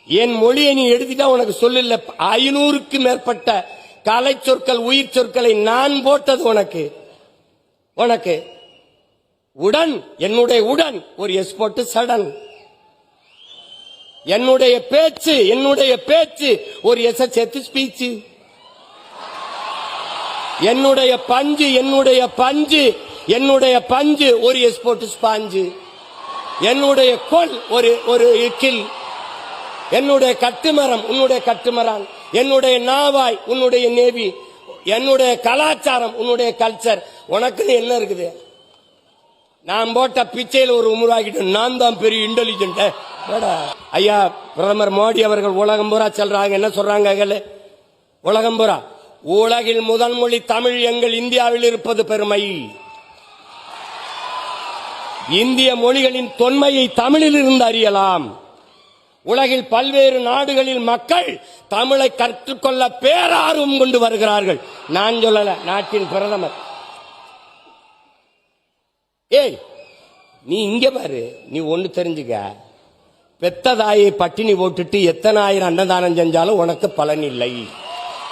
என் மொழியை நீ எடுத்துட்டா உனக்கு சொல்லல. 500க்கு மேற்பட்ட கலை சொற்கள் உயிர் சொற்களை நான் போட்டது உனக்கு உடன் என்னுடைய உடன் ஒரு எஸ் போட்டு சடன். என்னுடைய பேச்சு ஒரு எஸ் சேர்த்து ஸ்பீச். என்னுடைய பஞ்சு ஒரு எஸ் போட்டு ஸ்பாஞ்சு. என்னுடைய கொல் ஒரு கில். என்னுடைய கட்டுமரம் உன்னுடைய கட்டுமரம். என்னுடைய நாவாய் உன்னுடைய நேவி. என்னுடைய கலாச்சாரம் உன்னுடைய கல்ச்சர். உனக்குன்னு என்ன இருக்குது? நான் போட்ட பிச்சையில் ஒரு உருவாக்கிட்டு நான் தான் பெரிய இன்டெலிஜென்ட். ஐயா பிரதமர் மோடி அவர்கள் உலகம் பூரா சொல்றாங்க. என்ன சொல்றாங்க? உலகம் பூரா உலகில் முதல் மொழி தமிழ் எங்கள் இந்தியாவில் இருப்பது பெருமை. இந்திய மொழிகளின் தொன்மையை தமிழில் இருந்து அறியலாம். உலகில் பல்வேறு நாடுகளில் மக்கள் தமிழை கற்றுக்கொள்ள பேரார்வம் கொண்டு வருகிறார்கள். நான் சொல்லல, நாட்டின் பிரதமர். ஏய் நீ இங்க பாரு, நீ ஒண்ணு தெரிஞ்சுக்க. பெத்த தாயை பட்டினி போட்டுட்டு எத்தனை ஆயிரம் அன்னதானம் செஞ்சாலும் உனக்கு பலன் இல்லை.